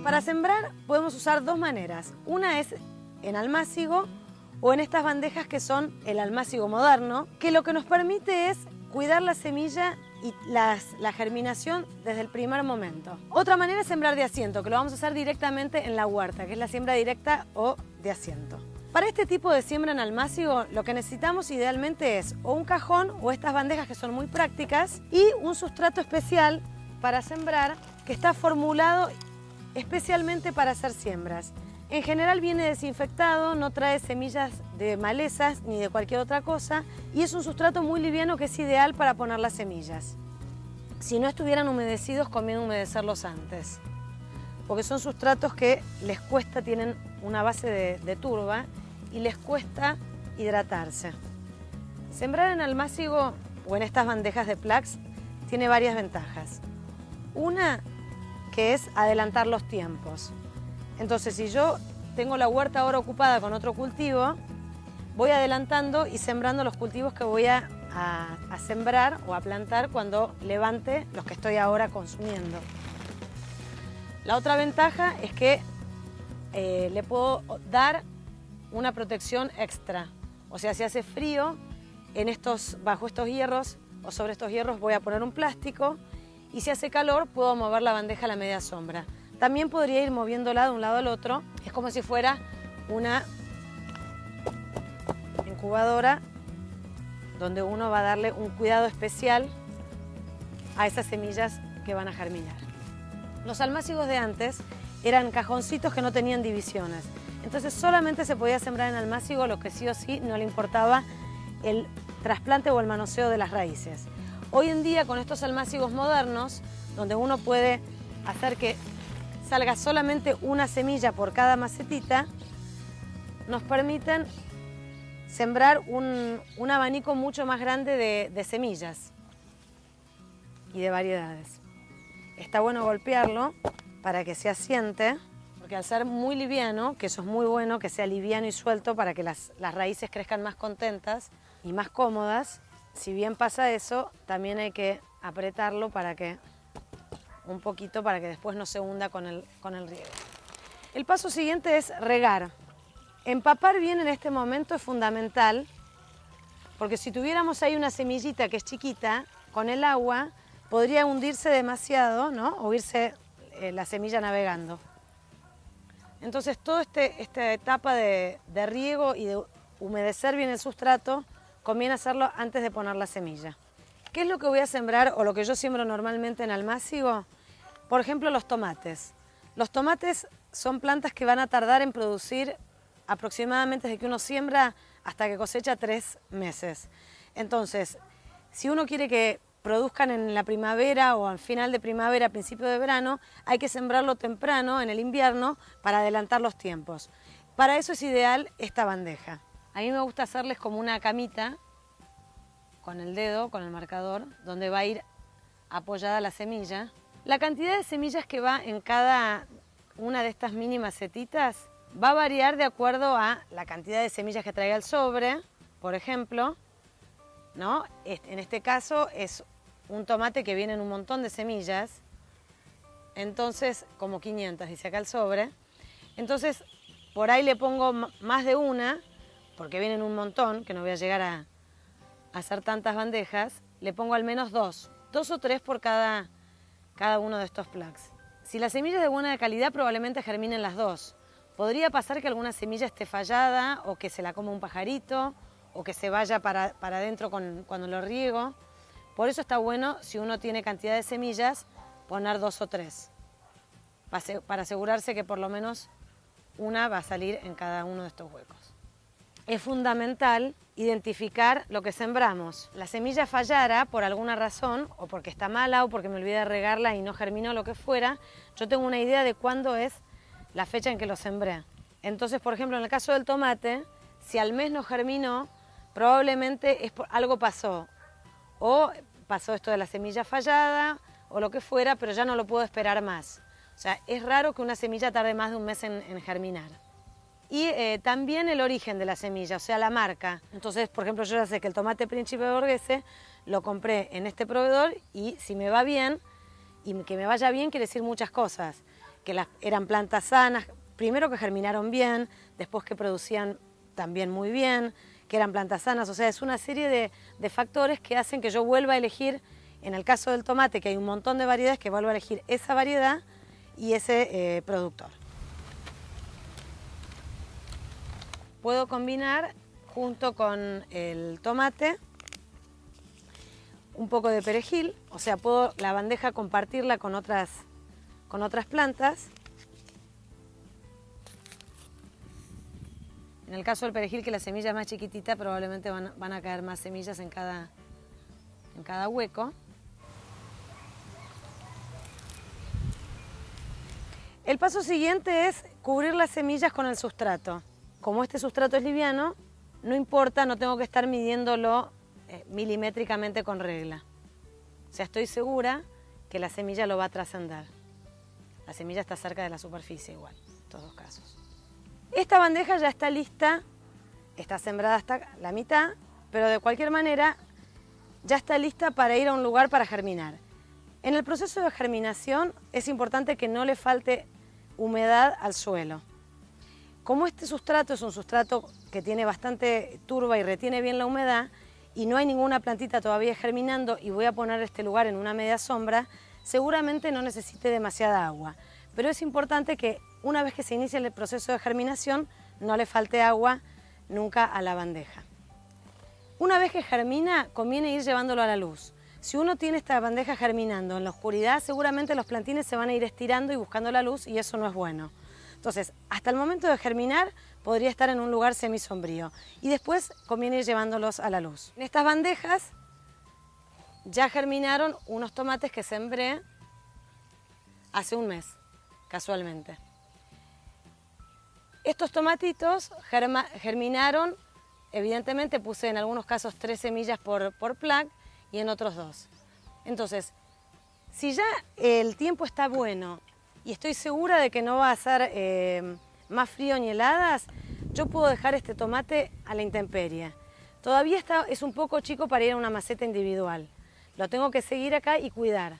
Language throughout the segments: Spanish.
Para sembrar podemos usar dos maneras. Una es en almácigo o en estas bandejas que son el almácigo moderno, que lo que nos permite es cuidar la semilla y la germinación desde el primer momento. Otra manera es sembrar de asiento, que lo vamos a hacer directamente en la huerta, que es la siembra directa o de asiento. Para este tipo de siembra en almácigo, lo que necesitamos idealmente es o un cajón o estas bandejas que son muy prácticas y un sustrato especial para sembrar que está formulado especialmente para hacer siembras. En general viene desinfectado, no trae semillas de malezas ni de cualquier otra cosa y es un sustrato muy liviano que es ideal para poner las semillas. Si no estuvieran humedecidos, conviene humedecerlos antes, porque son sustratos que les cuesta, tienen una base de turba y les cuesta hidratarse. Sembrar en almácigo o en estas bandejas de Plax tiene varias ventajas. Una que es adelantar los tiempos. Entonces, si yo tengo la huerta ahora ocupada con otro cultivo, voy adelantando y sembrando los cultivos que voy a sembrar o a plantar cuando levante los que estoy ahora consumiendo. La otra ventaja es que le puedo dar una protección extra. O sea, si hace frío, bajo estos hierros o sobre estos hierros voy a poner un plástico y si hace calor puedo mover la bandeja a la media sombra. También podría ir moviéndola de un lado al otro. Es como si fuera una incubadora donde uno va a darle un cuidado especial a esas semillas que van a germinar. Los almácigos de antes eran cajoncitos que no tenían divisiones. Entonces solamente se podía sembrar en almácigo lo que sí o sí no le importaba el trasplante o el manoseo de las raíces. Hoy en día con estos almácigos modernos, donde uno puede hacer que salga solamente una semilla por cada macetita, nos permiten sembrar un abanico mucho más grande de semillas y de variedades. Está bueno golpearlo para que se asiente, porque al ser muy liviano, que eso es muy bueno, que sea liviano y suelto para que las raíces crezcan más contentas y más cómodas, si bien pasa eso, también hay que apretarlo un poquito para que después no se hunda con el riego. El paso siguiente es regar. Empapar bien en este momento es fundamental, porque si tuviéramos ahí una semillita que es chiquita, con el agua podría hundirse demasiado, ¿no? O irse la semilla navegando. Entonces toda esta etapa de riego y de humedecer bien el sustrato, conviene hacerlo antes de poner la semilla. ¿Qué es lo que voy a sembrar o lo que yo siembro normalmente en almácigo? Por ejemplo, los tomates. Los tomates son plantas que van a tardar en producir aproximadamente desde que uno siembra hasta que cosecha 3 meses. Entonces, si uno quiere que produzcan en la primavera o al final de primavera, principio de verano, hay que sembrarlo temprano, en el invierno, para adelantar los tiempos. Para eso es ideal esta bandeja. A mí me gusta hacerles como una camita con el dedo, con el marcador, donde va a ir apoyada la semilla. La cantidad de semillas que va en cada una de estas mini macetitas va a variar de acuerdo a la cantidad de semillas que traiga el sobre, por ejemplo, ¿no? En este caso es un tomate que viene en un montón de semillas, entonces como 500 dice acá el sobre, entonces por ahí le pongo más de una, porque vienen un montón, que no voy a llegar a hacer tantas bandejas, le pongo al menos 2 o 3 por cada uno de estos Plax. Si la semilla es de buena calidad, probablemente germinen las 2. Podría pasar que alguna semilla esté fallada o que se la coma un pajarito o que se vaya para adentro cuando lo riego. Por eso está bueno, si uno tiene cantidad de semillas, poner 2 o 3, para asegurarse que por lo menos una va a salir en cada uno de estos huecos. Es fundamental identificar lo que sembramos. La semilla fallara por alguna razón, o porque está mala, o porque me olvidé de regarla y no germinó, lo que fuera, yo tengo una idea de cuándo es la fecha en que lo sembré. Entonces, por ejemplo, en el caso del tomate, si al mes no germinó, probablemente algo pasó. O pasó esto de la semilla fallada, o lo que fuera, pero ya no lo puedo esperar más. O sea, es raro que una semilla tarde más de un mes en germinar. Y también el origen de la semilla, o sea, la marca. Entonces, por ejemplo, yo ya sé que el tomate Príncipe Borghese lo compré en este proveedor y si me va bien, y que me vaya bien quiere decir muchas cosas. que eran plantas sanas, primero que germinaron bien, después que producían también muy bien, que eran plantas sanas, o sea, es una serie de factores que hacen que yo vuelva a elegir, en el caso del tomate, que hay un montón de variedades, que vuelva a elegir esa variedad y ese productor. Puedo combinar junto con el tomate un poco de perejil, o sea, puedo la bandeja compartirla con otras plantas. En el caso del perejil, que la semilla es más chiquitita, probablemente van a caer más semillas en cada hueco. El paso siguiente es cubrir las semillas con el sustrato. Como este sustrato es liviano, no importa, no tengo que estar midiéndolo milimétricamente con regla. O sea, estoy segura que la semilla lo va a trascender. La semilla está cerca de la superficie igual, en estos dos casos. Esta bandeja ya está lista, está sembrada hasta la mitad, pero de cualquier manera ya está lista para ir a un lugar para germinar. En el proceso de germinación es importante que no le falte humedad al suelo. Como este sustrato es un sustrato que tiene bastante turba y retiene bien la humedad y no hay ninguna plantita todavía germinando y voy a poner este lugar en una media sombra, seguramente no necesite demasiada agua. Pero es importante que una vez que se inicie el proceso de germinación no le falte agua nunca a la bandeja. Una vez que germina, conviene ir llevándolo a la luz. Si uno tiene esta bandeja germinando en la oscuridad, seguramente los plantines se van a ir estirando y buscando la luz y eso no es bueno. Entonces, hasta el momento de germinar, podría estar en un lugar semisombrío y después conviene ir llevándolos a la luz. En estas bandejas ya germinaron unos tomates que sembré hace un mes, casualmente. Estos tomatitos germinaron, evidentemente puse en algunos casos 3 semillas por plaque y en otros 2. Entonces, si ya el tiempo está bueno y estoy segura de que no va a ser más frío ni heladas, yo puedo dejar este tomate a la intemperie. Todavía es un poco chico para ir a una maceta individual. Lo tengo que seguir acá y cuidar.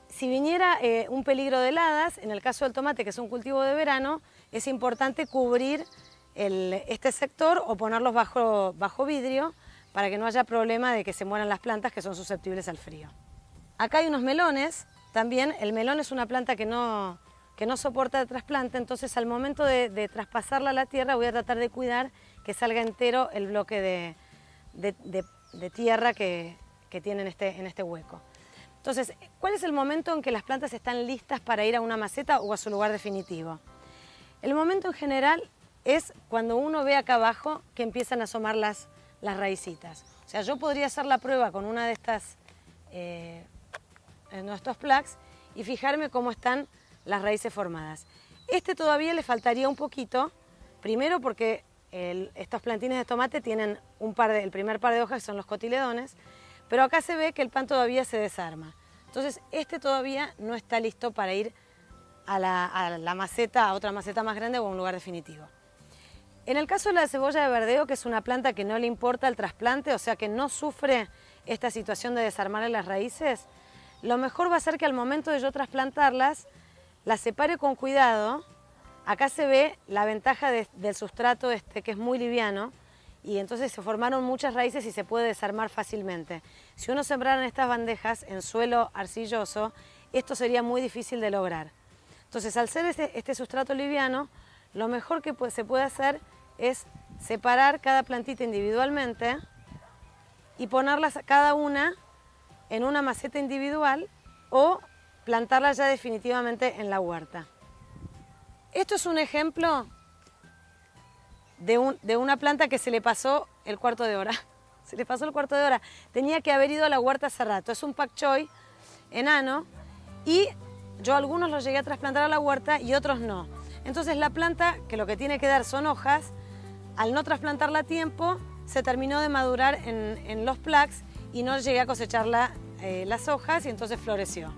Si viniera un peligro de heladas, en el caso del tomate, que es un cultivo de verano, es importante cubrir este sector o ponerlos bajo vidrio para que no haya problema de que se mueran las plantas que son susceptibles al frío. Acá hay unos melones. También el melón es una planta que no soporta el trasplante, entonces al momento de traspasarla a la tierra voy a tratar de cuidar que salga entero el bloque de tierra que tiene en este hueco. Entonces, ¿cuál es el momento en que las plantas están listas para ir a una maceta o a su lugar definitivo? El momento en general es cuando uno ve acá abajo que empiezan a asomar las raicitas. O sea, yo podría hacer la prueba con una de estas estos plaques y fijarme cómo están las raíces formadas. Todavía le faltaría un poquito, primero porque estos plantines de tomate tienen el primer par de hojas que son los cotiledones, pero acá se ve que el pan todavía se desarma. Entonces todavía no está listo para ir a la maceta, a otra maceta más grande o a un lugar definitivo. En el caso de la cebolla de verdeo, que es una planta que no le importa el trasplante, o sea que no sufre esta situación de desarmarle las raíces, lo mejor va a ser que al momento de yo trasplantarlas, las separe con cuidado. Acá se ve la ventaja del sustrato que es muy liviano y entonces se formaron muchas raíces y se puede desarmar fácilmente. Si uno sembrara en estas bandejas en suelo arcilloso, esto sería muy difícil de lograr. Entonces, al ser este sustrato liviano, lo mejor que se puede hacer es separar cada plantita individualmente y ponerlas cada una en una maceta individual o plantarlas ya definitivamente en la huerta. Esto es un ejemplo de una planta que se le pasó el cuarto de hora. Se le pasó el cuarto de hora. Tenía que haber ido a la huerta hace rato. Es un pak choi enano y yo algunos los llegué a trasplantar a la huerta y otros no. Entonces la planta, que lo que tiene que dar son hojas, al no trasplantarla a tiempo, se terminó de madurar en los plaques y no llegué a cosechar las hojas y entonces floreció.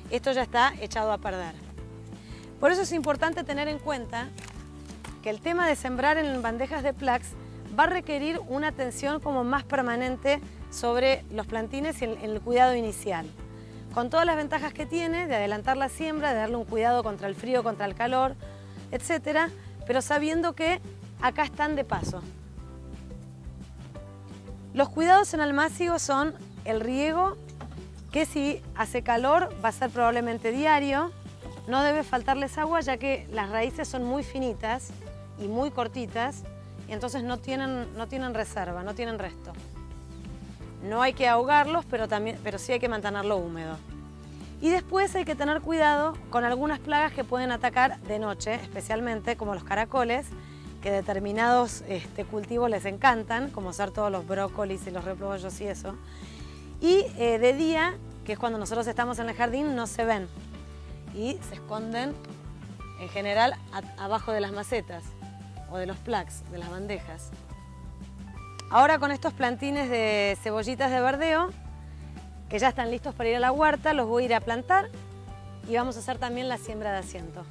Esto ya está echado a perder. Por eso es importante tener en cuenta que el tema de sembrar en bandejas de plaques va a requerir una atención como más permanente sobre los plantines y el cuidado inicial. con todas las ventajas que tiene de adelantar la siembra, de darle un cuidado contra el frío, contra el calor, etcétera, pero sabiendo que acá están de paso. Los cuidados en almácigo son el riego, que si hace calor va a ser probablemente diario. No debe faltarles agua ya que las raíces son muy finitas y muy cortitas y entonces no tienen reserva, no tienen resto. No hay que ahogarlos, pero sí hay que mantenerlo húmedo. Y después hay que tener cuidado con algunas plagas que pueden atacar de noche, especialmente como los caracoles, que determinados cultivos les encantan, como ser todos los brócolis y los repollos y eso. Y de día, que es cuando nosotros estamos en el jardín, no se ven y se esconden en general abajo de las macetas o de los plaques, de las bandejas. Ahora con estos plantines de cebollitas de verdeo, que ya están listos para ir a la huerta, los voy a ir a plantar y vamos a hacer también la siembra de asiento.